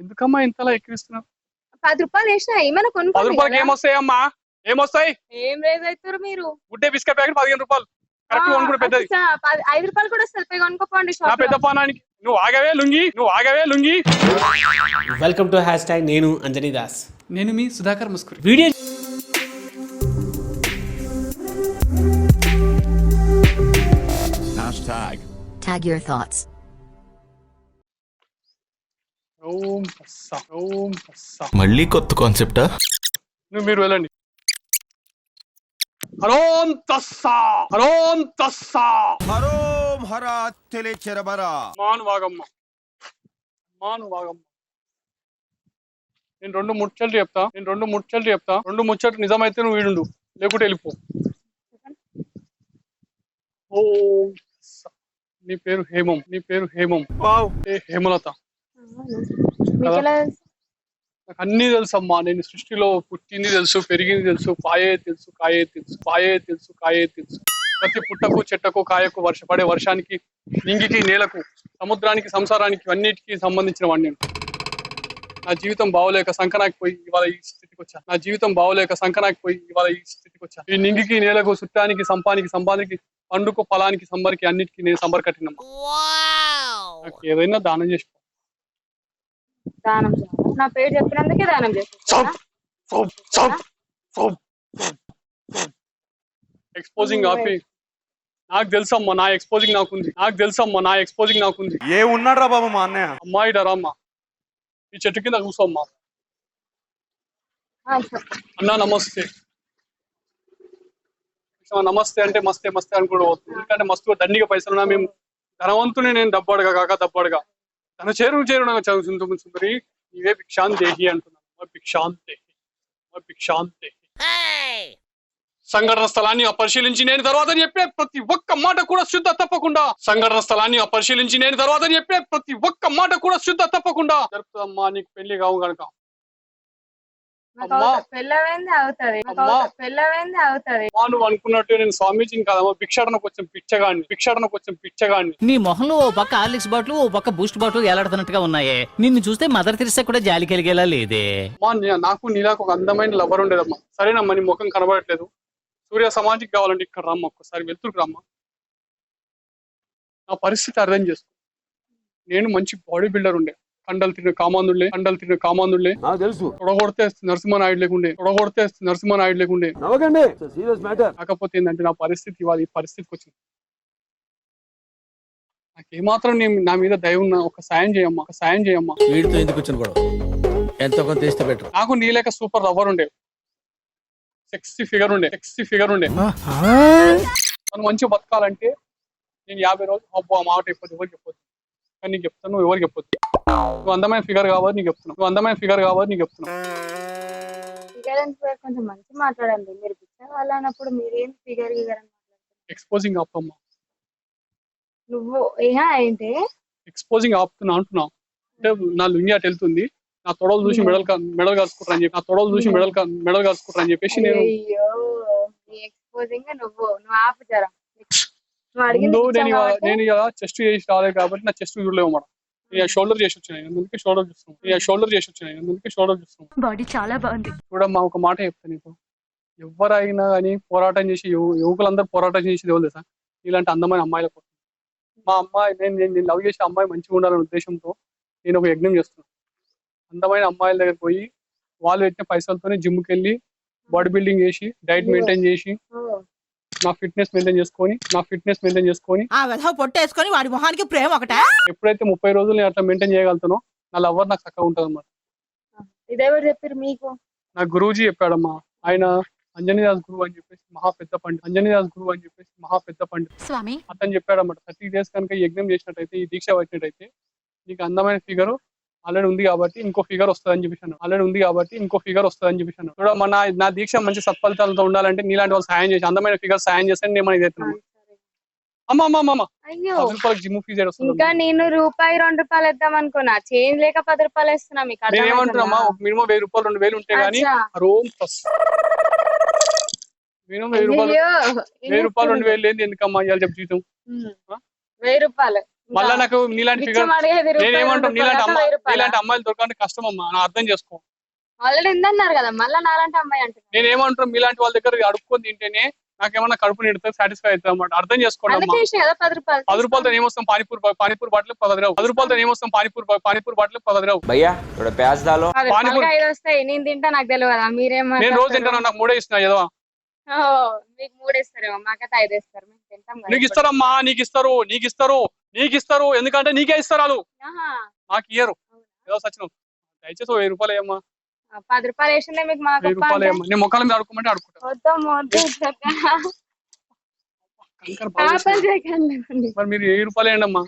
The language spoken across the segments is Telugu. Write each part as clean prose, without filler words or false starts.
ఎందుకమ్మా ఇంతలా ఎక్కిరిస్తున్నావు? 10 రూపాయలు వేసినా ఏమైనా 10 కొనుక్కోండి రూపాయలకి కదా. ఏమొస్తాయమ్మా? ఏమొస్తాయి? ఏం రేజ్ అవుతారు మీరు? గుడ్డే బిస్కెట్ ప్యాకెట్ 15 రూపాయలు. కరెక్ట్ కొనుక్కుడు పెద్దది. 5 రూపాయలు కూడా వస్తుంది, పోయి కొనుక్కోండి నా షాప్ పెద్ద లో. పానానికి నువ్వు ఆగవే లుంగి. Welcome to #. నేను అంజనీ దాస్. నేను మీ Sudhakar Muskuri. Video Tag your thoughts. ఓం తస్సా, ఓం తస్సా. మళ్ళీ కొత్త కాన్సెప్టా? మీరు వెళ్ళండి. హరోం తస్సా, హరోం తస్సా. హరోం హరా తెలిచెరబరా. మాను వాగమ్మ. నేను రెండు ముచ్చట్లు చెప్తా. 2 ముచ్చట్లు నిజమైతే నువ్వు వీడుండు, లేకుంటే వెళ్ళిపో. ఓం తస్సా. నీ పేరు హేమం. హేమలత. మీకెలా తెలుసు? నాకు అన్ని తెలుసమ్మా. నేను సృష్టిలో పుట్టింది తెలుసు, పెరిగింది తెలుసు, కాయే తెలుసు. ప్రతి పుట్టకు, చెట్టకు, కాయకు, పడే వర్షానికి, నింగికి, నేలకు, సముద్రానికి, సంసారానికి, అన్నిటికీ సంబంధించిన వాడిని నేను. నా జీవితం బాగోలేక సంకనాకిపోయి ఇవాళ ఈ స్థితికి వచ్చా. ఈ నింగికి, నేలకు, చుట్టానికి, సంపానికి, పండుకు, ఫలానికి, సంబరికి, అన్నిటికీ నేను సంబర కట్టినమ్మా. నాకు ఏదైనా దానం చేసుకో. దానం చేయాలి. నా పేరు చెప్పినందుకే దానం చేస్తాను. ఎక్స్పోజింగ్ ఆపి. నాకు తెలుసమ్మా నా ఎక్స్పోజింగ్ నాకుంది. ఏ ఉన్నాడు రా బాబు మా అన్నయ్య? అమ్మాయి డరమ్మా, ఈ చెట్టు కింద కూర్చోమ్మా. అన్నా నమస్తే. నమస్తే అంటే మస్తే అని కూడా పోతుంది. ఎందుకంటే మస్తుగా దండిగా పైసలున్నా మేము ధనవంతుని. నేను దబ్బడుగా తన చేరు సుందరి నీవే భిక్షాందేహి అంటున్నాను. భిక్షాందేహి. సంఘటన స్థలాన్ని పరిశీలించి నేను తర్వాత చెప్పే ప్రతి ఒక్క మాట కూడా శుద్ధ తప్పకుండా జరుపుతుందమ్మా. నీకు పెళ్లి కావు కనుక నువ్వు అనుకున్నట్టు నేను స్వామీజీని కాదమ్మా, భిక్షాటనకు వచ్చిన పిచ్చగాడిని. నీ మొహంలో ఓ పక్క హార్లిక్స్ బాటిల్, ఓ పక్క బూస్ట్ బాటిల్ ఎలాడుతున్నట్టుగా ఉన్నాయే. నిన్ను చూస్తే మదర్ తెరిసా కూడా జాలి కలిగేలా లేదే. నాకు నీలాకు ఒక అందమైన లవర్ ఉండేదమ్మా. సరేనమ్మా, నీ ముఖం కనబడట్లేదు. సూర్య సమాధికి కావాలంటే ఇక్కడ రమ్మ, ఒక్కసారి వెళ్తురు రమ్మా. నా పరిస్థితి అర్థం చేసుకో. నేను మంచి బాడీ బిల్డర్ ఉండే, కండలు తిరిగిన కామాందులే తెలుసు. తొడగొడితే నరసింహనాయుడు లేకుండే. కాకపోతే ఏంటంటే నా పరిస్థితి ఇవాళ ఈ పరిస్థితికి వచ్చింది. నాకేమాత్రం నా మీద దయ ఉన్నా ఒక సాయం చేయమ్మా. వీడితో ఎందుకు వచ్చిన గొడవ? ఎంతో కొంత తీస్తే బెటర్. నాకు నీ లేక సూపర్ లవర్ ఉండే, సెక్సీ ఫిగర్ ఉండే. తను మంచిగా బతకాలంటే నేను 50 రోజులు అబ్బో ఆ మాట చెప్పొద్దు, ఎవరికి చెప్పొద్దు. కానీ నీకు చెప్తాను, నువ్వు ఎవరికి చెప్పొద్దు. నువ్వు అందమైన ఫిగర్ కావాలి నీకు చెప్తున్నావు. కొంచెం మంచి మాట్లాడండి. మీరు పిచ్చర్ వాళ్ళు అన్నప్పుడు మీరేం ఫిగర్ ఎక్స్పోజింగ్ ఆపుతామ్మా. నువ్వు ఏంటి ఎక్స్పోజింగ్ ఆపుతున్నా అంటున్నావు అంటే నా లుంగి అటు వెళ్తుంది. నా తొడలు చూసి మెడల్ కాసుకుంటారని చెప్పేసి నేను నేను ఇలా చెస్ట్ చేసి రాలేదు కాబట్టి నా చెస్ట్ చూడలేవు మేడం. షోల్డర్ చేసి వచ్చినాయి, అందుకే షోల్డర్ చూస్తున్నాం. బాడీ చాలా బాగుంది. చూడమ్మా, ఒక మాట చెప్తాను నీకు. ఎవరైనా కానీ పోరాటం చేసి యువకులందరూ పోరాటం చేసేది ఎవరు తెలుసా? ఇలాంటి అందమైన అమ్మాయిల కోసం. మా అమ్మాయి నేను లవ్ చేసే అమ్మాయి మంచిగా ఉండాలనే ఉద్దేశంతో నేను ఒక యజ్ఞం చేస్తున్నాను. అందమైన అమ్మాయిల దగ్గర పోయి వాళ్ళు పెట్టిన పైసలతోనే జిమ్కి వెళ్ళి బాడీ బిల్డింగ్ చేసి డైట్ మెయింటైన్ చేసి నా ఫిట్నెస్ మెయింటైన్ చేసుకొని పొట్టేసుకొని వాడి మొహానికి ప్రేమ ఒకటే. ఎప్పుడైతే 30 రోజులు నేను అట్లా మెయింటైన్ చేయగలుగుతానో నా లవర్ నాకు చక్కగా ఉంటుంది అన్నమాట. ఇదెవరు చెప్పారు మీకు? నా గురూజీ చెప్పాడమ్మా. ఆయన అంజనీదాస్ గురువు అని చెప్పేసి మహా పెద్ద పండిత్ స్వామి అతను చెప్పాడన్నమాట. 30 days కనుక యజ్ఞం చేసినట్టయితే, ఈ దీక్ష వచ్చినట్టయితే నీకు అందమైన ఫిగర్ ఆల్రెడీ ఉంది కాబట్టి ఇంకో ఫిగర్ వస్తుందని చెప్పేసాను. చూడమ్మా, నా దీక్ష మంచి సత్ఫలితాలతో ఉండాలంటే నీలాంటి వాళ్ళు సాయం చేసి అందమైన ఫిగర్ సాయం చేస్తే నేను మనకి చేస్తున్నాను. అమ్మా జిమ్ ఫీజు ఇంకా నేను ₹1, ₹2 ఇద్దాం అనుకున్నా. చేంజ్ లేక ₹10 ఇస్తున్నా. మీకు ఏమంటున్నామా? మినిమం ₹1000, ₹2000 ఉంటే గానీ మినిమం ₹1000, ₹2000 ఏంది? ఎందుకమ్మా ఇవాళ చెప్పు జీతం? ₹1000 మళ్ళా నాకు నీలాంటి ఫిగర్ బిచ్చం అడిగేది రూపాయి, నేనేమంటాను, 2 రూపాయలు, 10 రూపాయలు. నీలాంటి అమ్మాయిలు దొరకంటే కష్టం అమ్మా, నా అర్థం చేసుకో. ఆల్రెడీ ఉందన్నారు కదా, మళ్ళా నాలంటే అమ్మాయి అంటున్నారు. నేనేమంటాను, మీలాంటి వాళ్ళ దగ్గర అడుక్కొని తింటేనే నాకేమన్నా కడుపు నిండుతుంది, సాటిస్ఫై అవుతుంది అన్నమాట. అర్థం చేసుకోండి అమ్మా. అందుకే ఇష్టం కదా 10 రూపాయలు. 10 రూపాయలతో ఏమొస్తాం, పానీపూరి బాటిల్ 10 రావు. 10 రూపాయలతో ఏమొస్తాం, పానీపూరి బాటిల్ 10 రావు. भैया थोड़ा प्याज डालो 10 పానీపూరి రూపాయలకి 5 వస్తాయి, నేను తింటా నాకు తెలియదు కదా, మీరేమో నేను రోజు తింటాను, నాకు 3 ఇస్తున్నా ఏదో. మీకు 3 ఇస్తారేమో, మాకైతే 5 ఇస్తారు, మేము తింటాం కదా. నీకు ఇస్తారమ్మా, నీకు ఇస్తారు, ఎందుకంటే నీకే ఇస్తారు వాళ్ళు, ఆహా. నాకు ఇయ్యరు. ఏదో సచిన దయచేసి 1000 రూపాయలు అయ్యమ్మా, 10 రూపాయలు వేసిందే మీకు మా 1000 రూపాయలు అయ్యమ్మా. నేను మొక్కల మీద అడుక్కోమంటే అడుక్కుంటా. మరి మీరు 1000 రూపాయలు వేయండి అమ్మా,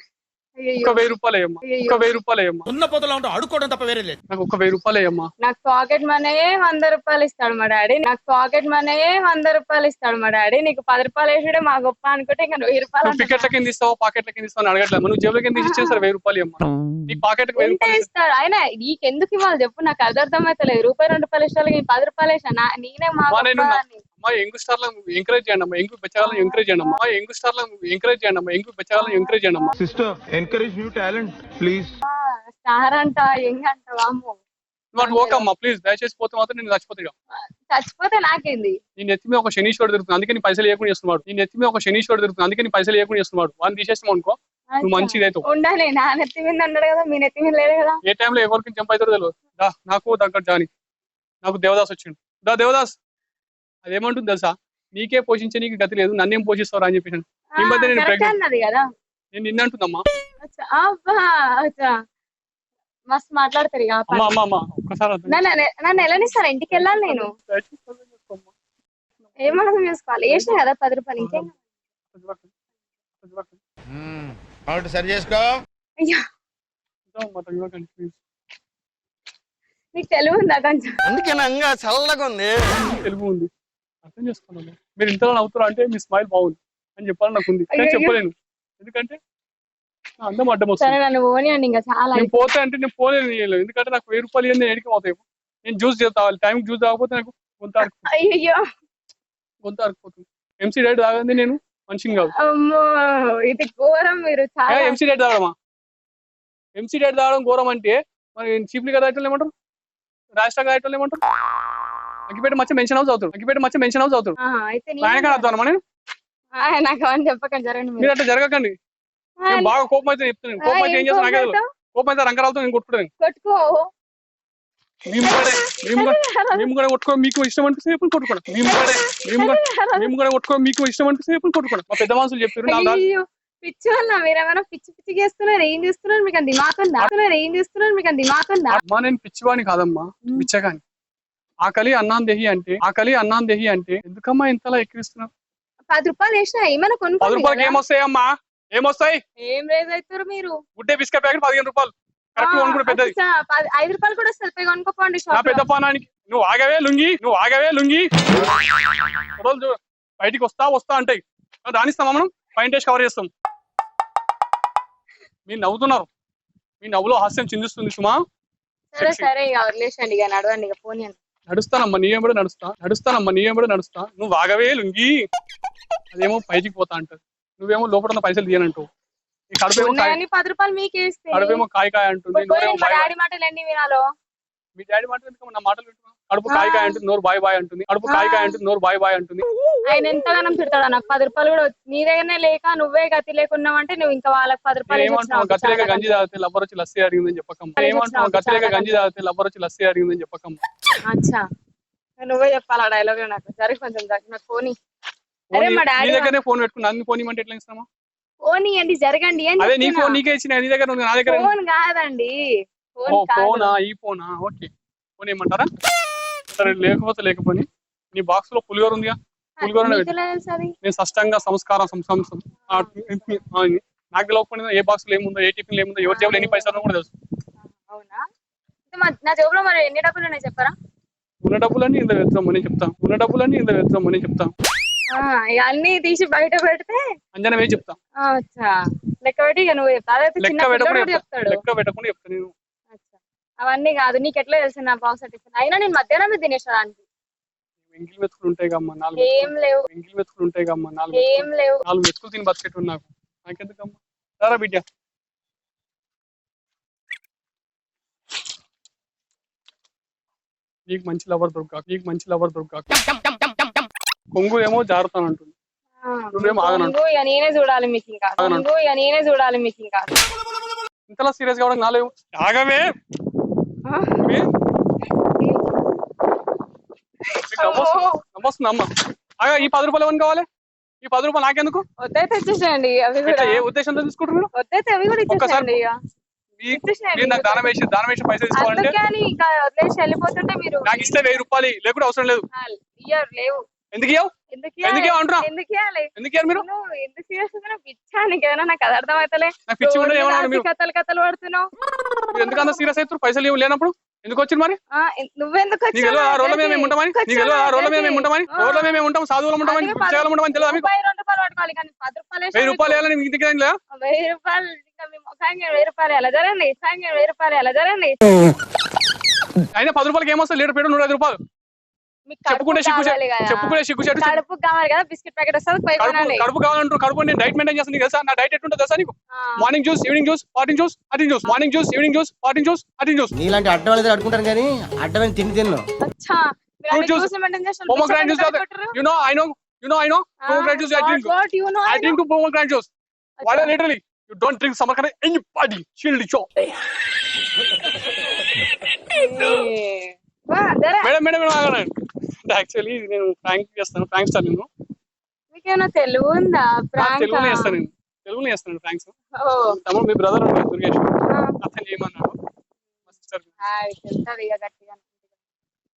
ఒక 1000 రూపాయలు అయ్యమ్మా, ఒక 1000 రూపాయలు అయ్యమ్మా, ఉన్న పొదలో ఉంటే అడుక్కోవడం తప్ప వేరే లేదు. నాకు ఒక 1000 రూపాయలు అయ్యమ్మా. నాకు పాకెట్ మనీ 100 రూపాయలు ఇస్తాడు మా డాడీ, నాకు పాకెట్ మనీ 100 రూపాయలు ఇస్తాడు మా డాడీ. నీకు 10 రూపాయలు వేసాడే మా గొప్ప అనుకుంటే ఇంకా 1000 రూపాయలు నువ్వు పికెట్ల కింద ఇస్తావు, పాకెట్ల కింద ఇస్తావు అని అడగట్లేదు, నువ్వు జేబుల కింద ఇచ్చేసారు 1000 రూపాయలు అమ్మా. నీకు పాకెట్ 1000 ఎంత రూపాయలు ఇస్తాడు ఆయన, నీకు ఎందుకు ఇవ్వాలి చెప్పు, నాకు అర్థం అయితే లేదు. రూపాయి 2 రూపాయలు ఇష్టాలు 10 రూపాయలు వేసా, నేనే మా అమ్మా. నేను గొప్ప అని. అమ్మా యంగ్ స్టార్లను ఎంకరేజ్ చేయండి అమ్మా, యంగ్ బెచ్చగాలను ఎంకరేజ్ చేయండి అమ్మా, యంగ్ స్టార్లను ఎంకరేజ్ చేయండి అమ్మా, యంగ్ బెచ్చగాలను ఎంకరేజ్ చేయండి అమ్మా. Sister encourage new talent please. Star అంట, యంగ్ అంట, వామ్మో. నువ్వు అటు ఓకమ్మా ప్లీజ్, దయచేసి పోతే మాత్రం నేను చచ్చిపోతా. చచ్చిపోతే నాకేంది, నీ నెత్తి మీద ఒక శనీశ్వరుడు తిరుగుతుంది, అందుకే నీ పైసలు లేకుండా చేస్తున్నాడు. నీ నెత్తి మీద ఒక శనీశ్వరుడు తిరుగుతుంది, అందుకే నీ పైసలు లేకుండా చేస్తున్నాడు. వాడిని తీసేస్తాం అనుకో, నువ్వు మంచిది అవుతావు. ఉండాలి. నా నెత్తి మీద అన్నాడు కదా, మీ నెత్తి మీద లేదు కదా. ఏ టైంలో ఎవరికి జంప్ అవుతారో తెలియదు. నాకు దగ్గర జాని, నాకు దేవదాస్ వచ్చిండు. దేవదాస్ అదేమంటుంది తెలుసా, నీకే పోషించే నీకు గతి లేదు, నన్నేం పోషిస్తావు అని చెప్పేసి ఈ మధ్య నేను కరెక్ట్ ప్రెగ్నెంట్, అన్నది కదా. నేను నిన్నంటుందమ్మా. అచ్చా, అబ్బా, అచ్చా. మస్తు మాట్లాడతారు ఇక. అమ్మా అమ్మా అమ్మా ఒక్కసారి అర్థం నన్ను వెళ్ళనిస్తారా, ఇంటికి వెళ్ళాలి నేను. దయచేసి అర్థం చేసుకోమ్మా. ఏం అర్థం చేసుకోవాలి, వేసిన కదా 10 రూపాయలు, ఇంకేం. సరి చేసుకో. అయ్యో, ఇద్దామమ్మా, తగ్గివ్వకండి ప్లీజ్. నీకు తెలివి ఉందా కొంచెం? అందుకే నంగా చల్లగా ఉంది. తెలుగు ఉంది, అర్థం చేసుకున్నాను. మీరు ఇంతలో నవ్వుతారు అంటే మీ స్మైల్ బాగుంది అని చెప్పాలని నాకు ఉంది, కానీ అయ్యయ్యో. చెప్పలేను ఎందుకంటే నా అందం అడ్డం సరే వస్తుంది. నన్ను పోనీయండి, ఇంకా చాలా నేను పోతే అంటే నేను పోలేను, ఎందుకంటే నాకు 1000 రూపాయలు ఇవ్వండి, నేను ఎడికి పోతాయి. నేను జ్యూస్ తాగాలి, టైంకి జ్యూస్ తాగకపోతే నాకు గొంతు అయ్యో అరికిపోతుంది. ఎంసీ డైట్ తాగండి, నేను మనిషిని కాదు. అమ్మో, ఇది ఘోరం. మీరు చాలా ఎంసీ డైట్ తాగడమా? ఎంసీ డైట్ తాగడం ఘోరం అంటే మరి చీప్లీ కదా తాగేటోళ్ళు ఏమంటారు, రాష్ట్ర తాగేటోళ్ళు ఏమంటారు, అగ్గిపేట మచ్చ మెన్షన్ హౌస్ అవుతాడు. అయితే నీ- ఆయన అర్థం మనం నాకు అని చెప్పకండి, జరగండి మీరు. మీరు అట్లా జరగకండి. నేను బాగా కోపం అయితే చెప్తాను, కోపం అయితే ఏం చేస్తాను నాకే తెలియదు. కోపం అయితే రంకరాలతో నేను కొట్టుకుంటాను. కొట్టుకో. మేము కూడా కొట్టుకో, మీకు ఇష్టం అనిపిస్తే ఎప్పుడు కొట్టుకోండి. మేము కూడా కొట్టుకో, మీకు ఇష్టం అనిపిస్తే ఎప్పుడు కొట్టుకోండి. మా పెద్ద మనుషులు చెప్పారు. అయ్యో, పిచ్చి వల్ల మీరేమైనా పిచ్చి చేస్తున్నారు, ఏం చేస్తున్నారు, మీకు అంత దిమాగ్ ఉందా? అమ్మా నేను పిచ్చివాడిని కాదమ్మా, పిచ్చగాని. ఆకలి అన్నాందేహి అంటే ఎందుకమ్మా ఇంతలా ఎక్కిరిస్తున్నారు? 10 రూపాయలు వేసినా ఏమైనా 10 రూపాయలకి ఏమొస్తాయమ్మా, ఏమొస్తాయి? ఏం రేజ్ అవుతారు మీరు. గుడ్డే బిస్కెట్ ప్యాకెట్ 15 రూపాయలు, కరెక్ట్ కొనుక్కునే పెద్దది. 5 రూపాయలు కూడా వస్తుంది, పోయి కొనుక్కోపోండి నా షాప్ పెద్ద పానానికి నువ్వు ఆగవే లుంగి రోజు బయటికి వస్తా అంటాయి, రానిస్తామా మనం? పైన టేస్ట్ కవర్ చేస్తాం. మీరు నవ్వుతున్నారు, మీ నవ్వులో హాస్యం చిందిస్తుంది సుమా. సరే ఇక వదిలేసండి, ఇక నడవండి, ఇక పోనీ. నడుస్తానమ్మా, నీయం కూడా నడుస్తా. నువ్వు ఆగవే లుంగి, అదేమో బయటికి పోతా అంటారు, నువ్వేమో లోపల ఉన్న పైసలు తీయనంటావు. ఈ కడుపేమో 10 రూపాయలు మీకే ఇస్తే కడుపేమో కాయ అంటుంది, నోరేమో మా బాయ్. డాడీ మాటలు ఎన్ని వినాలో. మీ డాడీ మాట ఎందుకు నా మాటలు వింటున్నావు? కడుపు కాయ అంటుంది, నోరు బాయ్ అంటుంది. కడుపు కాయ అంటుంది, నోరు బాయ్ అంటుంది. ఆయన ఎంతగానం తిడతాడా? నాకు 10 రూపాయలు కూడా నీ దగ్గరనే లేక నువ్వే గతి లేకున్నావంటే నువ్వు ఇంకా వాళ్ళకి 10 రూపాయలు ఏమంటున్నావు? గతిలేక గంజి తాగితే లబ్బర్ వచ్చి లస్సీ అడిగిందని చెప్పకమ్మా. ఏమంటున్నావు? గతిలేక గంజి తాగితే లబ్బర్ వచ్చి లస్సీ అడిగిందని చెప్పకమ్మా. అచ్చా, నువ్వే చెప్పాలా డైలాగ్? నాకు సరే కొంచెం నాకు పోనీ. అరే మా నీ డాడీ దగ్గరనే ఫోన్ పెట్టుకుని నన్ను ఫోన్ ఇవ్వమంటే ఎట్లా ఇస్తామా? పోనీ అండి, జరగండి. అదే నీ ఫోన్ నీకే ఇచ్చిన, నీ దగ్గర ఉంది, నా దగ్గర ఫోన్ కాదండి, ఫోనా? ఈ ఫోనా? ఓకే, ఫోన్ ఏమంటారా? సరే, లేకపోని నీ బాక్స్ లో పులిహోర ఉందిగా, పులిహోర నేను స్పష్టంగా సంస్కారం నాకు తెలియకపోయినా ఏ బాక్స్ లో ఏముందో, ఏ టిఫిన్ ఏముందో, ఎవరి జేబులో ఎన్ని పైసలు కూడా తెలుసు. అవునా? నా జేబులో మరి ఎన్ని డబ్బులు ఉన్నాయి చెప్పరా? ఉన్న డబ్బులన్నీ ఇంత వెళ్తామని చెప్తాం. ఇక అన్ని తీసి బయట పెడితే అంజనమే చెప్తా. అచ్చా, లెక్క పెట్టి ఇక నువ్వు చెప్తా. అదైతే చిన్న పిల్లోడు చెప్తాడు. లెక్క పెట్టకుండా చెప్తాను నేను. అచ్చా, అవన్నీ కాదు, నీకు ఎట్లా తెలుసు నా బాక్స్ టిఫిన్? అయినా నేను మధ్యాహ్నం తినేసాడానికి. ఎంగిల్ మెతుకులు ఉంటాయి కమ్మా, 4 ఏం లేవు. ఎంగిల్ మెతుకులు ఉంటాయి కమ్మా, 4 ఏం లేవు. 4 మెతుకులు తిని బతికెట్టు నాకు, నాకెందుకమ్మా? సరే బిడ్డ, నీకు మంచి లవర్ దొరక కొంగు ఏమో జారుతాను అంటుంది. నువ్వేమో ఆగనంటు. ముందు ఇక నేనే చూడాలి మీకు ఇంకా ఇంతలా సీరియస్ కావడం నాలేవు. ఆగమే నమ్మొస్తుంది అమ్మ. ఆగా ఈ 10 రూపాయలు ఏమని కావాలి? ఈ 10 రూపాయలు నాకెందుకు? వద్దైతే ఇచ్చేసేయండి అవి కూడా. ఏ ఉద్దేశంతో తీసుకుంటారు మీరు? వద్దైతే అవి కూడా ఇచ్చేసేయండి ఇక. మీరు నాకు దానం వేసి పైసలు తీసుకోవాలంటే అందుకే అని ఇంకా వదిలేసి వెళ్ళిపోతుంటే మీరు నాకు ఇస్తే 1000 రూపాయలు లేకుండా అవసరం లేదు. ఇయ్యరు లేవు. ఎందుకు ఇవ్వవు? ఎందుకు అంటున్నా? ఎందుకు ఇవ్వాలి? ఎందుకు ఇవ్వరు మీరు? నువ్వు ఎందుకు చేస్తున్నా పిచ్చా నీకేదైనా? నాకు అది అర్థం అవుతలే. నాకు పిచ్చి ఉంటే ఏమన్నా మీరు? కథలు పడుతున్నావు. మీరు ఎందుకంత సీరియస్ అవుతారు? పైసలు లేనప్పుడు ఎందుకు వచ్చింది మరి? నువ్వెందుకు నీకు తెలియదు ఆ రోడ్ల మీద మేము ఉంటామని? రోడ్ల మీద మేము ఉంటాం, సాధువులు ఉంటామని, చేయాలి ఉంటామని తెలియదు మీకు? 2 రూపాయలు పట్టుకోవాలి కానీ 10 రూపాయలు 1000 రూపాయలు వేయాలని మీకు దగ్గర 1000 రూపాయలు ఇంకా మీ ముఖానికి 1000 రూపాయలు ఎలా జరండి? 1000 రూపాయలు ఎలా జరండి? అయినా 10 రూపాయలకి ఏమొస్తుంది? లీటర్ పెట్రోల్ 105 రూపాయలు. మీకు చెప్పుకుంటే సిగ్గు చెట్టు కడుపు కావాలి కదా, బిస్కెట్ ప్యాకెట్ వస్తుంది పోయి కొనండి. కడుపు కావాలంటారు. కడుపు నేను డైట్ మెయింటైన్ చేస్తాను. తెలుసా నా డైట్ ఎట్టుంటో తెలుసా నీకు? Morning juice, evening juice, party juice, అటింగ్ juice. Morning juice, evening juice, party juice, అటింగ్ జ్యూస్. నీలాంటి అడ్డం వాళ్ళ అడుకుంటాను కానీ అడ్డమైన తిన్ను అచ్చా మీరు అన్ని జ్యూస్ మెయింటైన్ చేస్తారు. Pomegranate juice. You know, I know. Pomegranate juice I drink. What you know? I drink pomegranate juice. Why literally? You don't drink summer kind of anybody. Chill show. Madam ఆగండి. యాక్చువల్లీ నేను ప్రాంక్ చేస్తాను. ప్రాంక్ స్టార్ నేను. మీకేమైనా తెలుగు ఉందా? తెలుగులో చేస్తాను ప్రాంక్స్. తమ్ముడు మీ బ్రదర్ ఉంటాడు దుర్గేష్, అతను చేయమన్నాడు మా సిస్టర్.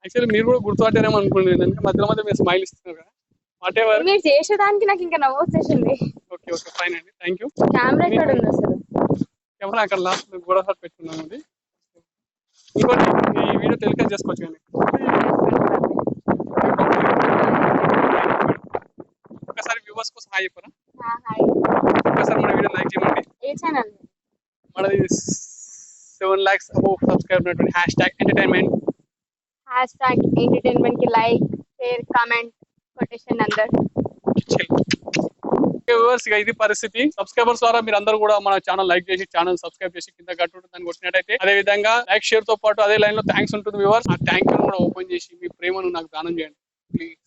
యాక్చువల్లీ మీరు కూడా గుర్తుపట్టారేమో అనుకోండి. మధ్య మీరు స్మైల్ ఇస్తున్నారు కదా. వాట్ ఎవర్ మీరు చేసేదానికి నాకు ఇంకా నవ్వు వచ్చేసింది. ఓకే ఫైన్ అండి, థ్యాంక్ యూ. కెమెరా ఎక్కడ ఉంది అసలు? కెమెరా అక్కడ లాస్ట్ గోడ షాట్ పెట్టుకున్నాను. అది ఇంకోటి ఈ వీడియో టెలికాస్ట్ చేసుకోవచ్చు కానీ ఒకసారి వ్యూవర్స్ కోసం హాయ్ చెప్పరా? ఒకసారి మన వీడియో లైక్ చేయండి. ఏ ఛానల్? మనది 7 lakhs అబౌవ్ సబ్స్క్రైబ్ ఉన్నటువంటి #entertainment. #entertainment కి లైక్, షేర్, కామెంట్ కొటేషన్ అందరు. వ్యూవర్స్ ఇక ఇది పరిస్థితి. సబ్స్క్రైబర్స్ ద్వారా మీరు అందరూ కూడా మన ఛానల్ లైక్ చేసి ఛానల్ సబ్స్క్రైబ్ చేసి కింద గట్టు దాన్ని కొట్టినట్టయితే అదే విధంగా లైక్ షేర్ తో పాటు అదే లైన్ లో థ్యాంక్స్ ఉంటుంది వ్యూవర్స్. ఆ థ్యాంక్ యూ కూడా ఓపెన్ చేసి మీ ప్రేమను నాకు దానం చేయండి ప్లీజ్.